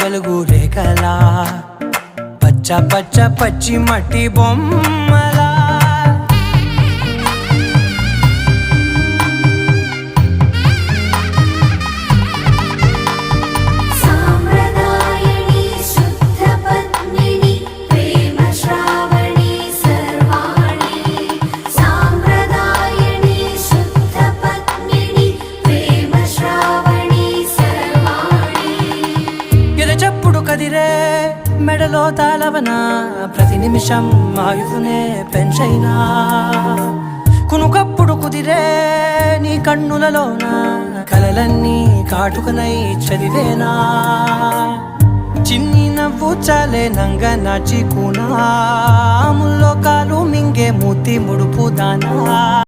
వెలుగు రేఖలా పచ్చ పచ్చ పచ్చి మట్టి బొమ్మలా చెప్పుడు కదిరే మెడలో తాళవన ప్రతి నిమిషం ఆయుధునే పెంచైనా కునుకప్పుడు కుదిరే నీ కన్నులలోన కలలన్నీ కాటుకనై చదివేనా చిన్ని నవ్వు చాలే నంగ నాచి కూనా ముల్లో కాలు మింగే మూతి ముడుపు దానా